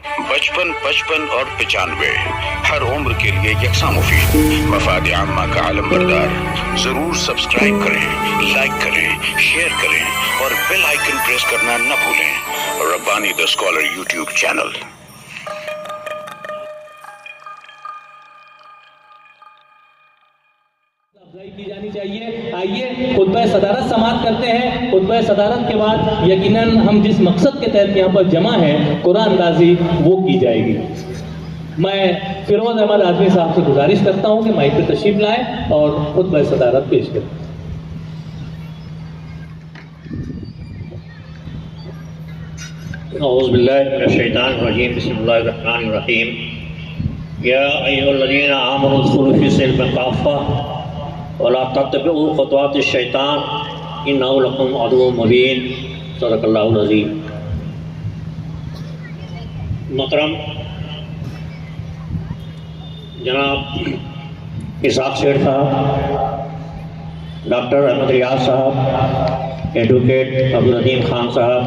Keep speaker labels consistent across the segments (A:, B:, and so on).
A: 55 55 اور 95 ہر عمر کے لیے یکساں مفید، مفاد عامہ کا عالم بردار۔ ضرور سبسکرائب کریں، لائک کریں، شیئر کریں اور بیل آئیکن پریس کرنا نہ بھولیں۔ ربانی دا اسکالر یوٹیوب چینل۔
B: کی جانی چاہیے۔ آئیے خطبہ صدارت سماعت کرتے ہیں۔ خطبہ صدارت کے بعد یقیناً ہم جس مقصد کے تحت یہاں پر جمع ہیں، قرآن اندازی وہ کی جائے گی۔ میں فیروز احمد اعظمی صاحب سے گزارش کرتا ہوں کہ مائک پہ تشریف لائیں اور خطبہ صدارت پیش کریں۔
C: اعوذ باللہ من الشیطان الرجیم، بسم اللہ الرحمن الرحیم۔ یا ایھا الذین آمنوا ادخلوا فی السلم کافہ ولا تتبعوا خطوات الشیطان انہ لکم عدو مبین۔ صدق اللہ العظیم۔ محترم جناب اسحاق شیخ صاحب، ڈاکٹر احمد ریاض صاحب، ایڈوکیٹ عبدالعظیم خان صاحب،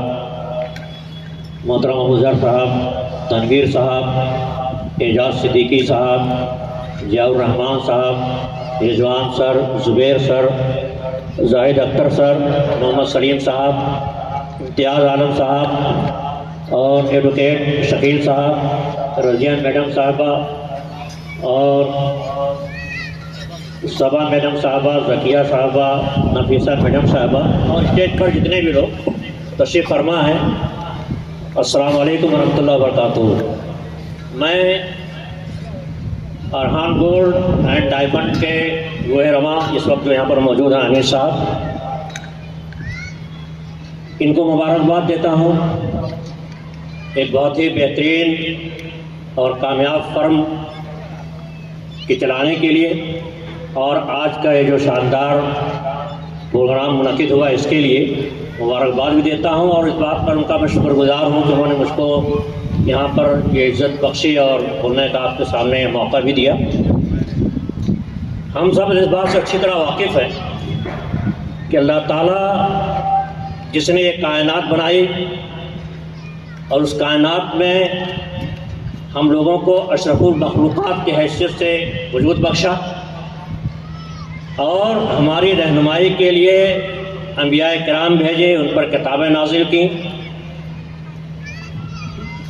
C: محترم ابوذر صاحب، تنویر صاحب، اعجاز صدیقی صاحب، ضیاء الرحمان صاحب، رضوان سر، زبیر سر، زاہد اختر سر، محمد سلیم صاحب، امتیاز عالم صاحب اور ایڈوکیٹ شکیل صاحب، رضیہ میڈم صاحبہ اور صبا میڈم صاحبہ، ذکیہ صاحبہ، نفیسہ میڈم صاحبہ اور اسٹیج پر جتنے بھی لوگ تشریف فرما ہیں، السلام علیکم ورحمۃ اللہ وبرکاتہ۔ میں ارحان گولڈ اینڈ ڈائمنڈ کے گوہے رواں اس وقت جو یہاں پر موجود ہیں امیر صاحب، ان کو مبارکباد دیتا ہوں ایک بہت ہی بہترین اور کامیاب فرم کے چلانے کے لیے، اور آج کا یہ جو شاندار پروگرام منعقد ہوا اس کے لیے مبارکباد بھی دیتا ہوں، اور اس بات پر ان کا میں شکر گزار ہوں کہ انہوں نے مجھ کو یہاں پر یہ عزت بخشی اور بولنے کا آپ کے سامنے موقع بھی دیا۔ ہم سب اس بات سے اچھی طرح واقف ہیں کہ اللہ تعالیٰ جس نے یہ کائنات بنائی اور اس کائنات میں ہم لوگوں کو اشرف المخلوقات کی حیثیت سے وجود بخشا اور ہماری رہنمائی کے لیے انبیاء کرام بھیجے، ان پر کتابیں نازل کی۔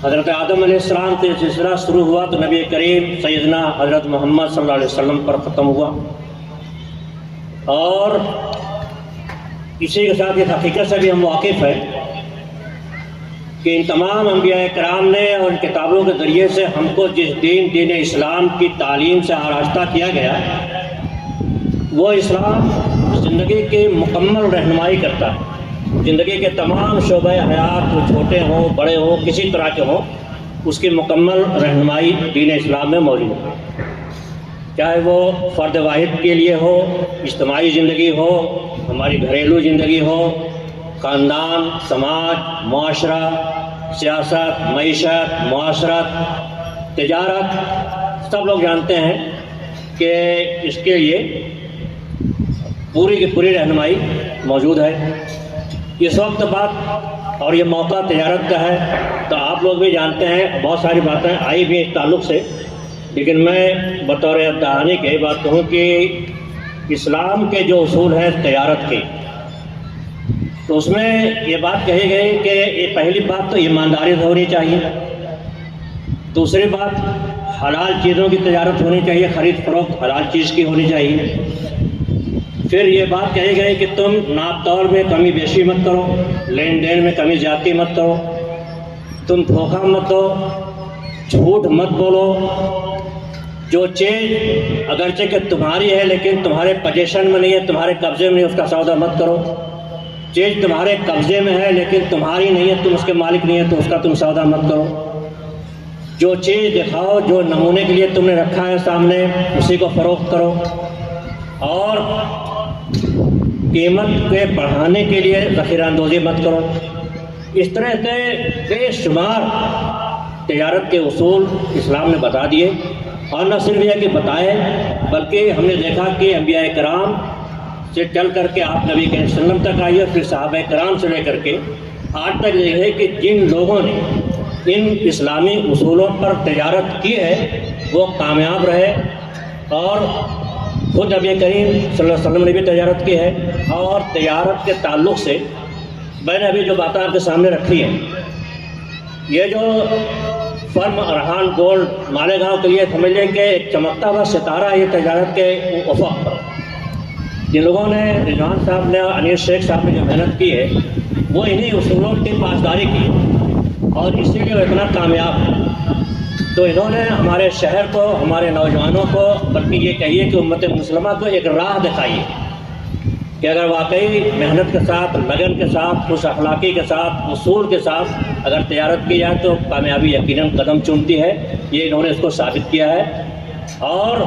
C: حضرت آدم علیہ السلام سے سلسلہ شروع ہوا تو نبی کریم سیدنا حضرت محمد صلی اللہ علیہ وسلم پر ختم ہوا، اور اسی کے ساتھ اس حقیقت سے بھی ہم واقف ہیں کہ ان تمام انبیاء کرام نے اور ان کتابوں کے ذریعے سے ہم کو جس دین اسلام کی تعلیم سے آراستہ کیا گیا، وہ اسلام زندگی کی مکمل رہنمائی کرتا ہے۔ زندگی کے تمام شعبہ حیات، وہ چھوٹے ہوں بڑے ہوں کسی طرح کے ہوں، اس کی مکمل رہنمائی دین اسلام میں موجود ہے، چاہے وہ فرد واحد کے لیے ہو، اجتماعی زندگی ہو، ہماری گھریلو زندگی ہو، خاندان، سماج، معاشرہ، سیاست، معیشت، معاشرت، تجارت، سب لوگ جانتے ہیں کہ اس کے لیے پوری کی پوری رہنمائی موجود ہے۔ اس وقت بات اور یہ موقع تجارت کا ہے، تو آپ لوگ بھی جانتے ہیں بہت ساری باتیں آئی بھی اس تعلق سے، لیکن میں بطور دہانی کی بات کہوں کہ اسلام کے جو اصول ہیں تجارت کے، تو اس میں یہ بات کہی گئی کہ یہ پہلی بات تو ایمانداری ہونی چاہیے، دوسری بات حلال چیزوں کی تجارت ہونی چاہیے، خرید فروخت حلال چیز کی ہونی چاہیے۔ پھر یہ بات کہی گئی کہ تم ناپ تول میں کمی بیشی مت کرو، لین دین میں کمی زیادتی مت کرو، تم دھوکہ مت دو، جھوٹ مت بولو، جو چیز اگرچہ کہ تمہاری ہے لیکن تمہارے پوزیشن میں نہیں ہے، تمہارے قبضے میں نہیں، اس کا سودا مت کرو، چیز تمہارے قبضے میں ہے لیکن تمہاری نہیں ہے، تم اس کے مالک نہیں ہے، تو اس کا تم سودا مت کرو، جو چیز دکھاؤ، جو نمونے کے لیے تم نے رکھا ہے سامنے، اسی کو فروخت کرو، اور قیمت کے بڑھانے کے لیے ذخیرہ اندوزی مت کرو۔ اس طرح سے بے شمار تجارت کے اصول اسلام نے بتا دیے، اور نہ صرف یہ کہ بتائے بلکہ ہم نے دیکھا کہ انبیاء کرام سے چل کر کے آپ نبی کریم صلی اللہ علیہ وسلم تک آئیے، پھر صحابہ کرام سے لے کر کے آج تک یہ ہے کہ جن لوگوں نے ان اسلامی اصولوں پر تجارت کی ہے وہ کامیاب رہے، اور خود نبی کریم صلی اللہ علیہ وسلم نے بھی تجارت کی ہے، اور تجارت کے تعلق سے میں نے ابھی جو باتیں آپ کے سامنے رکھی ہیں، یہ جو فرم ارحان گولڈ مالیگاؤں کے لیے سمجھ لیں کہ ایک چمکتا ہوا ستارہ ہے یہ تجارت کے افق پر۔ جن لوگوں نے، رضوان صاحب نے اور انیس شیخ صاحب نے جو محنت کی ہے وہ انہی اصولوں کی پاسداری کی، اور اسی لیے وہ اتنا کامیاب ہے۔ تو انہوں نے ہمارے شہر کو، ہمارے نوجوانوں کو، بلکہ یہ کہیے کہ امت مسلمہ کو ایک راہ دکھائی ہے کہ اگر واقعی محنت کے ساتھ، لگن کے ساتھ، خوش اخلاقی کے ساتھ، اصول کے ساتھ اگر تجارت کی جائے تو کامیابی یقیناً قدم چومتی ہے۔ یہ انہوں نے اس کو ثابت کیا ہے، اور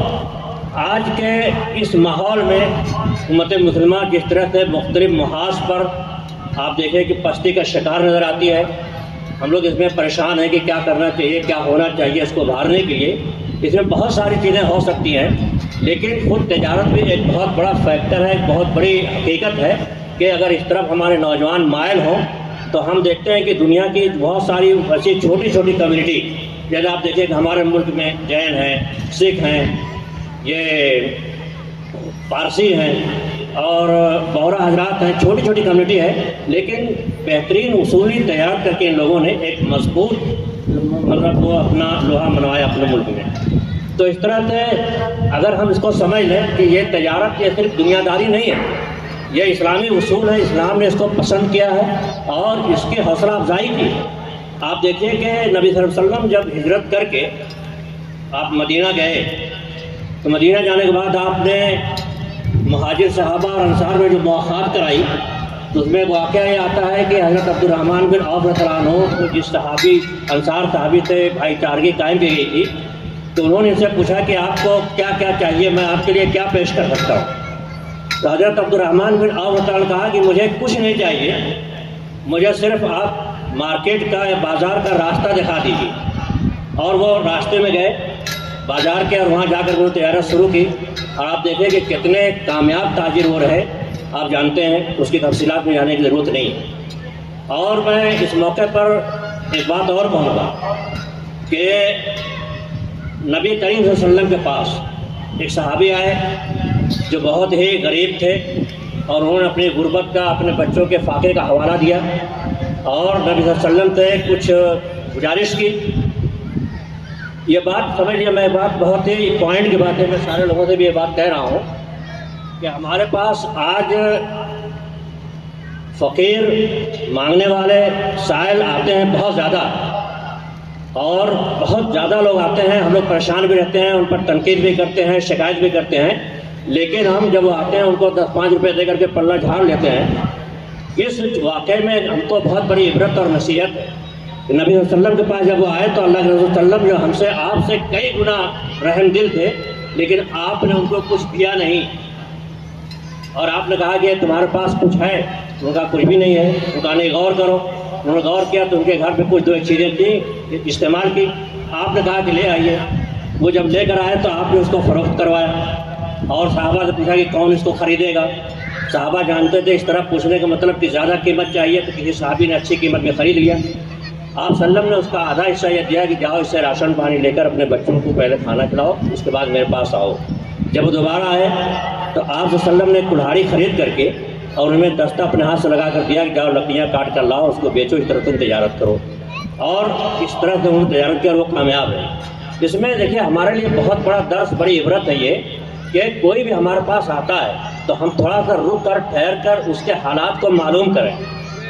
C: آج کے اس ماحول میں امت مسلمہ جس طرح سے مختلف محاذ پر آپ دیکھیں کہ پستی کا شکار نظر آتی ہے، ہم لوگ اس میں پریشان ہیں کہ کیا کرنا چاہیے، کیا ہونا چاہیے اس کو ابھارنے کے لیے۔ اس میں بہت ساری چیزیں ہو سکتی ہیں، لیکن خود تجارت بھی ایک بہت بڑا فیکٹر ہے، ایک بہت بڑی حقیقت ہے کہ اگر اس طرف ہمارے نوجوان مائل ہوں تو ہم دیکھتے ہیں کہ دنیا کی بہت ساری ایسی چھوٹی چھوٹی کمیونٹی، جیسے آپ دیکھیں کہ ہمارے ملک میں جین ہیں، سکھ ہیں، یہ پارسی ہیں اور بورا حضرات ہیں، چھوٹی چھوٹی کمیونٹی ہے، لیکن بہترین اصولی تجارت کر کے ان لوگوں نے ایک مضبوط مطلب وہ اپنا لوہا منوایا اپنے ملک میں۔ تو اس طرح سے اگر ہم اس کو سمجھ لیں کہ یہ تجارت یہ صرف دنیا داری نہیں ہے، یہ اسلامی اصول ہے، اسلام نے اس کو پسند کیا ہے اور اس کی حوصلہ افزائی کی۔ آپ دیکھیں کہ نبی صلی اللہ علیہ وسلم جب ہجرت کر کے آپ مدینہ گئے تو مدینہ جانے کے بعد آپ نے مہاجر صحابہ اور انصار میں جو مواخات کرائی تو اس میں واقعہ یہ آتا ہے کہ حضرت عبد الرحمن بن عوف رضی اللہ عنہ جس صحابی انصار صحابی سے بھائی چارگی قائم کی گئی تھی، تو انہوں نے ان سے پوچھا کہ آپ کو کیا کیا چاہیے، میں آپ کے لیے کیا پیش کر سکتا ہوں؟ تو حضرت عبد الرحمن بن عوف رضی اللہ عنہ نے کہا کہ مجھے کچھ نہیں چاہیے، مجھے صرف آپ مارکیٹ کا یا بازار کا راستہ دکھا دیجیے۔ اور وہ راستے میں گئے بازار کے، اور وہاں جا کر وہ تجارت شروع کی، اور آپ دیکھیں کہ کتنے کامیاب تاجر وہ رہے، آپ جانتے ہیں، اس کی تفصیلات میں جانے کی ضرورت نہیں۔ اور میں اس موقع پر ایک بات اور کہوں گا کہ نبی کریم صلی اللہ علیہ وسلم کے پاس ایک صحابی آئے جو بہت ہی غریب تھے، اور انہوں نے اپنی غربت کا، اپنے بچوں کے فاقے کا حوالہ دیا، اور نبی صلی اللہ علیہ وسلم سے کچھ گزارش کی۔ یہ بات سمجھ لیا، میں بات بہت ہی پوائنٹ کی بات ہے، میں سارے لوگوں سے بھی یہ بات کہہ رہا ہوں کہ ہمارے پاس آج فقیر مانگنے والے سائل آتے ہیں بہت زیادہ، اور بہت زیادہ لوگ آتے ہیں، ہم لوگ پریشان بھی رہتے ہیں، ان پر تنقید بھی کرتے ہیں، شکایت بھی کرتے ہیں، لیکن ہم جب وہ آتے ہیں ان کو 10-5 روپے دے کر کے پلہ جھاڑ لیتے ہیں۔ اس واقعے میں ہم کو بہت بڑی عبرت اور نصیحت ہے۔ نبی صلی اللہ علیہ وسلم کے پاس جب وہ آئے تو اللہ کے رسول صلی اللہ علیہ وسلم جو ہم سے، آپ سے کئی گنا رحم دل تھے، لیکن آپ نے ان کو کچھ دیا نہیں، اور آپ نے کہا کہ تمہارے پاس کچھ ہے؟ ان کا کچھ بھی نہیں ہے۔ ان کا نہیں، غور کرو۔ انہوں نے غور کیا تو ان کے گھر پہ کچھ 2 چیزیں تھیں، استعمال کی۔ آپ نے کہا کہ لے آئیے۔ وہ جب لے کر آئے تو آپ نے اس کو فروخت کروایا، اور صحابہ سے پوچھا کہ کون اس کو خریدے گا۔ صحابہ جانتے تھے اس طرح پوچھنے کا مطلب کہ زیادہ قیمت چاہیے، تو کسی صحابی نے اچھی قیمت میں خرید لیا۔ آپ صلی اللہ علیہ وسلم نے اس کا آدھا حصہ یہ دیا کہ جاؤ اس سے راشن پانی لے کر اپنے بچوں کو پہلے کھانا کھلاؤ، اس کے بعد میرے پاس آؤ۔ جب وہ دوبارہ آئے تو آپ صلی اللہ علیہ وسلم نے کلہاڑی خرید کر کے اور انہیں دستہ اپنے ہاتھ سے لگا کر دیا کہ جاؤ لکڑیاں کاٹ کر لاؤ، اس کو بیچو، اس طرح تم تجارت کرو۔ اور اس طرح سے انہوں نے تجارت کی اور وہ کامیاب ہے۔ اس میں دیکھیے ہمارے لیے بہت بڑا درس، بڑی عبرت ہے یہ کہ کوئی بھی ہمارے پاس آتا ہے تو ہم تھوڑا سا رک کر، ٹھہر کر اس کے حالات کو معلوم کریں،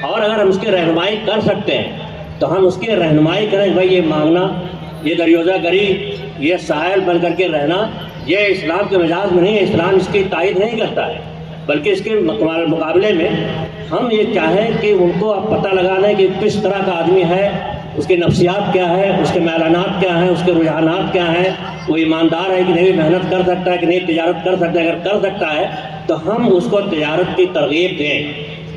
C: اور اگر ہم اس کی رہنمائی کر سکتے ہیں تو ہم اس کی رہنمائی کریں۔ بھائی یہ مانگنا، یہ دریوزہ گری، یہ سائل بن کر کے رہنا، یہ اسلام کے مزاج میں نہیں ہے، اسلام اس کی تائید نہیں کرتا ہے، بلکہ اس کے مقابلے میں ہم یہ چاہیں کہ ان کو آپ پتہ لگا لیں کہ کس طرح کا آدمی ہے، اس کی نفسیات کیا ہے، اس کے میلانات کیا ہیں، اس کے رجحانات کیا ہیں، وہ ایماندار ہے کہ نہیں، محنت کر سکتا ہے کہ نہیں، تجارت کر سکتا ہے، اگر کر سکتا ہے تو ہم اس کو تجارت کی ترغیب دیں،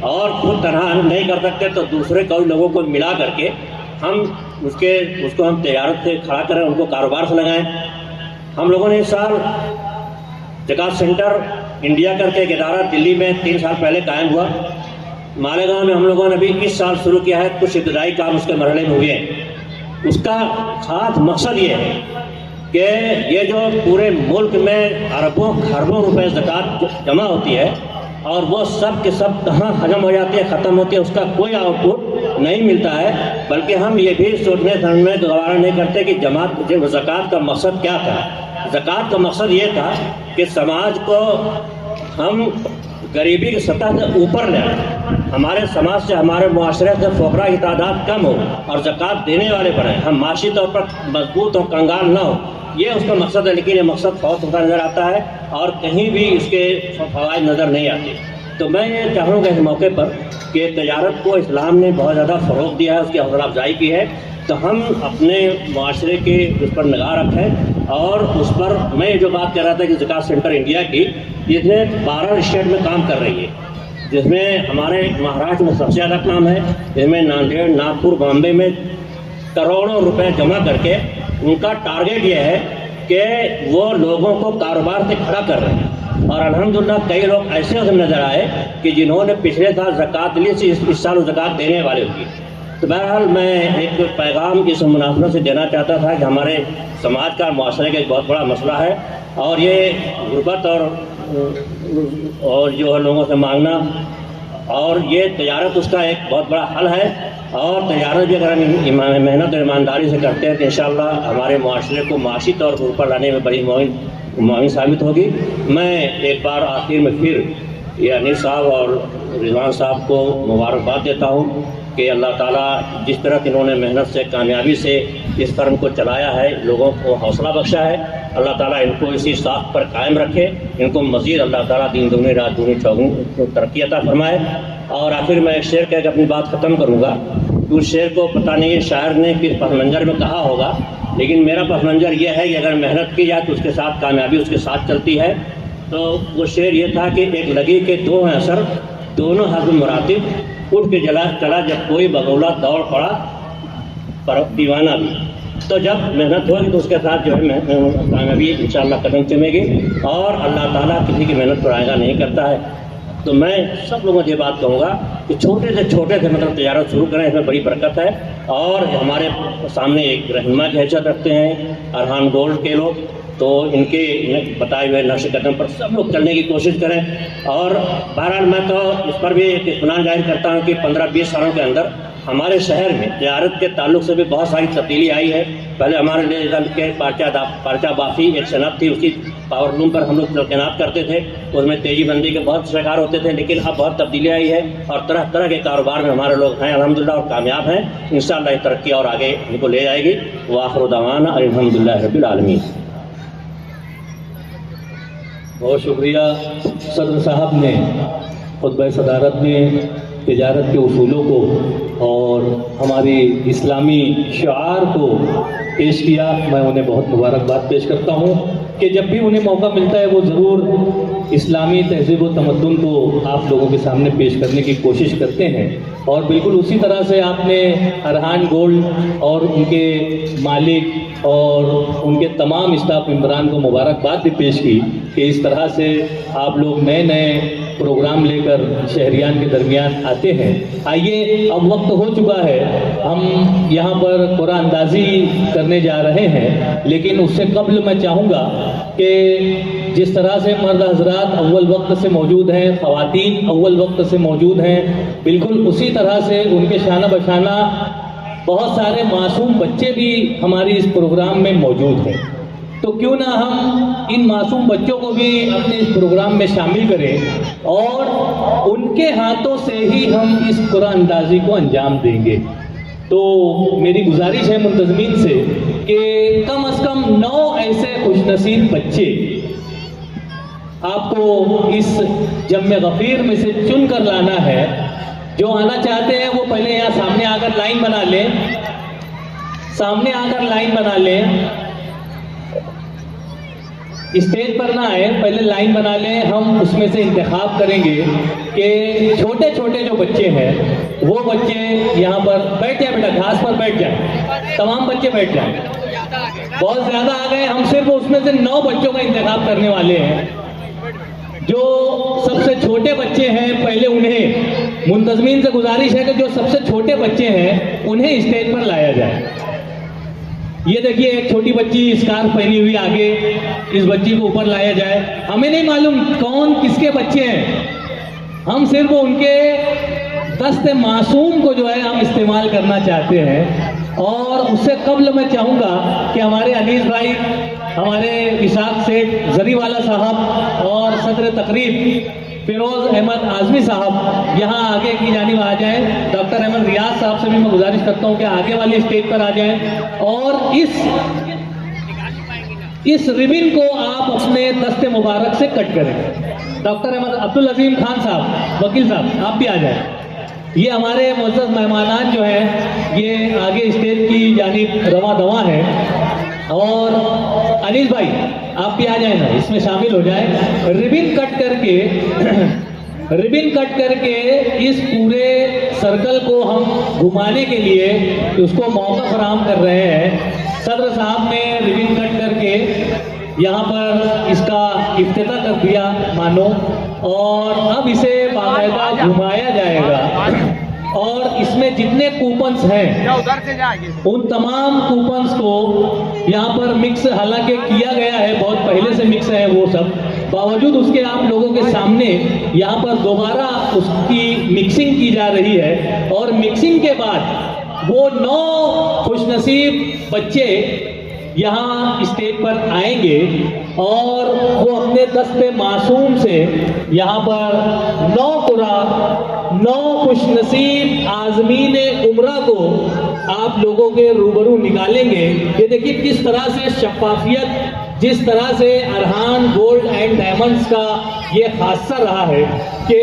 C: اور خود تنہا نہیں کر سکتے تو دوسرے کوئی لوگوں کو ملا کر کے ہم اس کو ہم تجارت سے کھڑا کریں، ان کو کاروبار سے لگائیں۔ ہم لوگوں نے اس سال زکوٰۃ سینٹر انڈیا کر کے ایک ادارہ دلی میں 3 سال پہلے قائم ہوا، مالیگاؤں میں ہم لوگوں نے بھی اس سال شروع کیا ہے، کچھ ابتدائی کام اس کے مرحلے میں ہوئے ہیں، اس کا خاص مقصد یہ ہے کہ یہ جو پورے ملک میں اربوں خربوں روپے زکوٰۃ جمع ہوتی ہے اور وہ سب کے سب کہاں ہضم ہو جاتی ہے، ختم ہوتی ہے، اس کا کوئی آؤٹ پٹ نہیں ملتا ہے، بلکہ ہم یہ بھی سوچنے سمجھنے گوارا نہیں کرتے کہ زکوٰۃ کا مقصد کیا تھا۔ زکوٰۃ کا مقصد یہ تھا کہ سماج کو ہم غریبی کی سطح سے اوپر لے آئیں، ہمارے سماج سے، ہمارے معاشرے سے فقراء کی تعداد کم ہو اور زکوٰۃ دینے والے بڑھیں، ہم معاشی طور پر مضبوط اور کنگال نہ ہو، یہ اس کا مقصد ہے۔ لیکن یہ مقصد بہت ہوتا نظر آتا ہے اور کہیں بھی اس کے فوائد نظر نہیں آتے۔ تو میں یہ چاہوں گا اس موقع پر کہ تجارت کو اسلام نے بہت زیادہ فروغ دیا ہے، اس کی حوصلہ افزائی کی ہے، تو ہم اپنے معاشرے کے اس پر نگاہ رکھیں اور اس پر میں جو بات کر رہا تھا کہ زکوٰۃ سینٹر انڈیا کی، جس میں 12 اسٹیٹ میں کام کر رہی ہے، جس میں ہمارے مہاراشٹر میں سب سے زیادہ کام ہے، جس میں ناندیڑ، ناگپور، بامبے میں کروڑوں روپے جمع کر کے ان کا ٹارگیٹ یہ ہے کہ وہ لوگوں کو کاروبار سے کھڑا کر رہے ہیں، اور الحمدللہ کئی لوگ ایسے ہمیں نظر آئے کہ جنہوں نے پچھلے سال زکوٰۃ لی تھی، اس سال زکوٰۃ دینے والے ہوئی۔ تو بہرحال میں ایک پیغام اس مناسبت سے دینا چاہتا تھا کہ ہمارے سماج کا، معاشرے کا ایک بہت بڑا مسئلہ ہے، اور یہ غربت اور جو ہے لوگوں سے مانگنا، اور یہ تجارت اس کا ایک بہت بڑا حل ہے، اور تجارت بھی اگر ہم محنت اور ایمانداری سے کرتے ہیں تو انشاءاللہ ہمارے معاشرے کو معاشی طور پر اوپر لانے میں بڑی معاون ثابت ہوگی۔ میں ایک بار آخر میں پھر یہ انیس صاحب اور رضوان صاحب کو مبارکباد دیتا ہوں کہ اللہ تعالیٰ جس طرح انہوں نے محنت سے، کامیابی سے اس فرم کو چلایا ہے، لوگوں کو حوصلہ بخشا ہے، اللہ تعالیٰ ان کو اسی ساخت پر قائم رکھے، ان کو مزید اللہ تعالیٰ دین دگنی رات دگنی چوگنی ترقی عطا فرمائے۔ اور آخر میں ایک شعر کہہ کے اپنی بات ختم کروں گا۔ اس شعر کو پتہ نہیں شاعر نے کس پس منظر میں کہا ہوگا، لیکن میرا پس منظر یہ ہے کہ اگر محنت کی جائے تو اس کے ساتھ کامیابی اس کے ساتھ چلتی ہے۔ تو وہ شعر یہ تھا کہ ایک لگی کے دو ہیں اثر، دونوں حسب مراتب، اٹھ کے چلا جب کوئی بگولا دوڑ پڑا پر دیوانہ بھی۔ تو جب محنت ہوگی تو اس کے ساتھ جو ہے کامیابی انشاءاللہ قدم چمے گی، اور اللہ تعالیٰ کسی کی محنت پر آئے نہیں کرتا ہے۔ تو میں سب لوگوں سے یہ بات کہوں گا کہ چھوٹے سے مطلب تجارت شروع کریں، اس میں بڑی برکت ہے، اور ہمارے سامنے ایک رہنما کی حیثیت رکھتے ہیں ارحان گولڈ کے لوگ، تو ان کے بتائے ہوئے نقش قدم پر سب لوگ چلنے کی کوشش کریں۔ اور بہرحال میں تو اس پر بھی ایک اطمینان ظاہر کرتا ہوں کہ 15-20 سالوں کے اندر ہمارے شہر میں تجارت کے تعلق سے بھی بہت ساری تبدیلی آئی ہے۔ پہلے ہمارے لیے کے پارچہ بافی ایک صنعت تھی، اس کی پاور لوم پر ہم لوگ تعینات کرتے تھے، اس میں تیزی بندی کے بہت شکار ہوتے تھے، لیکن اب بہت تبدیلی آئی ہے، اور طرح طرح کے کاروبار میں ہمارے لوگ ہیں الحمدللہ اور کامیاب ہیں۔ انشاءاللہ یہ ترقی اور آگے ان کو لے جائے گی۔ وآخر دعوانا الحمدللہ رب العالمین۔
B: بہت شکریہ صدر صاحب نے خطبہ صدارت میں تجارت کے اصولوں کو اور ہماری اسلامی شعار کو پیش کیا۔ میں انہیں بہت مبارکباد پیش کرتا ہوں کہ جب بھی انہیں موقع ملتا ہے وہ ضرور اسلامی تہذیب و تمدن کو آپ لوگوں کے سامنے پیش کرنے کی کوشش کرتے ہیں، اور بالکل اسی طرح سے آپ نے ارحان گولڈ اور ان کے مالک اور ان کے تمام اسٹاف ممبران کو مبارکباد بھی پیش کی کہ اس طرح سے آپ لوگ نئے نئے پروگرام لے کر شہریان کے درمیان آتے ہیں۔ آئیے، اب وقت ہو چکا ہے، ہم یہاں پر قرآن اندازی کرنے جا رہے ہیں، لیکن اس سے قبل میں چاہوں گا کہ جس طرح سے مرد حضرات اول وقت سے موجود ہیں، خواتین اول وقت سے موجود ہیں، بالکل اسی طرح سے ان کے شانہ بشانہ بہت سارے معصوم بچے بھی ہماری اس پروگرام میں موجود ہیں۔ تو کیوں نہ ہم ان معصوم بچوں کو بھی اپنے اس پروگرام میں شامل کریں، اور ان کے ہاتھوں سے ہی ہم اس قرآن اندازی کو انجام دیں گے۔ تو میری گزارش ہے منتظمین سے کہ کم از کم 9 ایسے خوش نصیب بچے آپ کو اس جمع غفیر میں سے چن کر لانا ہے۔ جو آنا چاہتے ہیں وہ پہلے یہاں سامنے آ کر لائن بنا لیں، سامنے آ کر لائن بنا لیں، اسٹیج پر نہ آئے، پہلے لائن بنا لیں۔ ہم اس میں سے انتخاب کریں گے کہ چھوٹے چھوٹے جو بچے ہیں وہ بچے یہاں پر بیٹھ جائیں، بیٹا گھاس پر بیٹھ جائیں، تمام بچے بیٹھ جائیں۔ بہت زیادہ آ گئے، ہم صرف اس میں سے 9 بچوں کا انتخاب کرنے والے ہیں۔ جو سب سے چھوٹے بچے ہیں پہلے انہیں، منتظمین سے گزارش ہے کہ جو سب سے چھوٹے بچے ہیں انہیں اسٹیج پر لایا جائے۔ یہ دیکھیے ایک چھوٹی بچی اسکارف پہنی ہوئی آگے، اس بچی کو اوپر لایا جائے. ہمیں نہیں معلوم کون کس کے بچے ہیں، ہم صرف ان کے دست معصوم کو جو ہے ہم استعمال کرنا چاہتے ہیں. اور اس سے قبل میں چاہوں گا کہ ہمارے انیس بھائی، ہمارے اسحاق سیٹھ زری والا صاحب اور صدر تقریب فیروز احمد اعظمی صاحب یہاں آگے کی جانب آ جائیں. ڈاکٹر احمد ریاض صاحب سے بھی میں گزارش کرتا ہوں کہ آگے والی اسٹیج پر آ جائیں اور اس ریبن کو آپ اپنے دست مبارک سے کٹ کریں. ڈاکٹر احمد عبدالعظیم خان صاحب، وکیل صاحب، آپ بھی آ جائیں. یہ ہمارے معزز مہمانان جو ہیں یہ آگے اسٹیج کی جانب رواں دواں ہیں. اور انیس بھائی آپ بھی آ جائیں نا، اس میں شامل ہو جائیں. ریبن کٹ کر کے اس پورے سرکل کو ہم گھمانے کے لیے اس کو موقع فراہم کر رہے ہیں. صدر صاحب نے ریبن کٹ کر کے یہاں پر اس کا افتتاح کر دیا مانو، اور اب اسے باقاعدہ گھمایا جائے گا. اور اس میں جتنے کوپنز ہیں ان تمام کوپنز کو یہاں پر مکس حالانکہ کیا گیا ہے، بہت پہلے سے مکس ہے وہ سب، باوجود اس کے آپ لوگوں کے سامنے یہاں پر دوبارہ اس کی مکسنگ کی جا رہی ہے. اور مکسنگ کے بعد وہ 9 خوش نصیب بچے یہاں اسٹیج پر آئیں گے اور وہ اپنے دست معصوم سے یہاں پر 9 خوش نصیب عازمین عمرہ کو آپ لوگوں کے روبرو نکالیں گے. یہ دیکھیے کس طرح سے شفافیت، جس طرح سے ارحان گولڈ اینڈ ڈائمنڈز کا یہ خاصہ رہا ہے کہ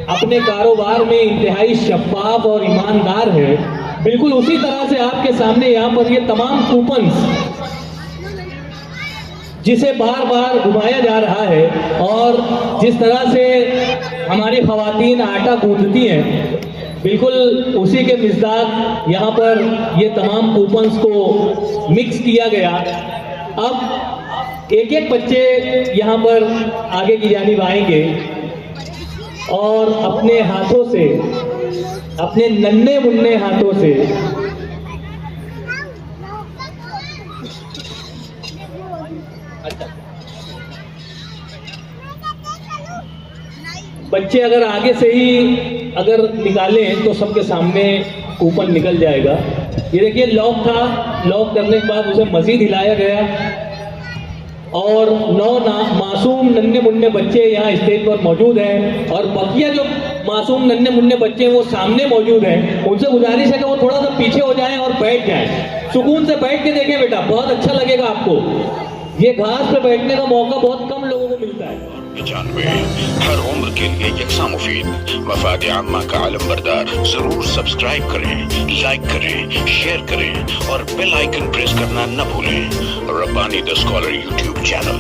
B: اپنے کاروبار میں انتہائی شفاف اور ایماندار ہے. بالکل اسی طرح سے آپ کے سامنے یہاں پر یہ تمام کوپنز جسے بار بار گھمایا جا رہا ہے اور جس طرح سے ہماری خواتین آٹا گوندتی ہیں، بالکل اسی کے مصداق یہاں پر یہ تمام کوپنز کو مکس کیا گیا. اب ایک ایک بچے یہاں پر آگے کی جانب آئیں گے اور اپنے ہاتھوں سے، اپنے ننھے منھے ہاتھوں سے بچے اگر آگے سے ہی اگر نکالیں تو سب کے سامنے کوپن نکل جائے گا. یہ دیکھیے لاک تھا، لاک کرنے کے بعد اسے مزید ہلایا گیا اور 9 معصوم ننھے منھے بچے یہاں اسٹیج پر موجود ہیں اور بقیہ جو معصوم ننھے منھے بچے وہ سامنے موجود ہیں. ان سے گزارش ہے کہ وہ تھوڑا سا پیچھے ہو جائیں اور بیٹھ جائیں. سکون سے بیٹھ کے دیکھیں بیٹا، بہت اچھا لگے گا آپ کو. یہ گھاس پہ بیٹھنے کا موقع بہت کم لوگوں کو ملتا ہے.
A: 95 ہر عمر کے لیے یکساں مفید، مفاد عامہ کا عالم بردار. ضرور سبسکرائب کریں، لائک کریں، شیئر کریں اور بیل آئیکن پریس کرنا نہ بھولیں. ربانی دی اسکالر یوٹیوب چینل.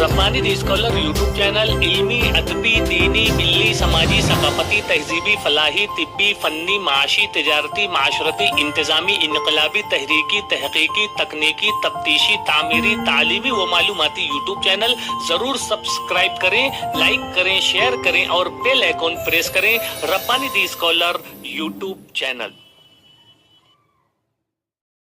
B: ربانی دی اسکالر یوٹیوب چینل علمی، ادبی، دینی، ملی، سماجی، ثقافتی، تہذیبی، فلاحی، طبی، فنی، معاشی، تجارتی، معاشرتی، انتظامی، انقلابی، تحریکی، تحقیقی، تکنیکی، تفتیشی، تعمیری، تعلیمی و معلوماتی یوٹیوب چینل. ضرور سبسکرائب کریں، لائک کریں، شیئر کریں اور بیل آئیکن پریس کریں. ربانی دی اسکالر یوٹیوب چینل.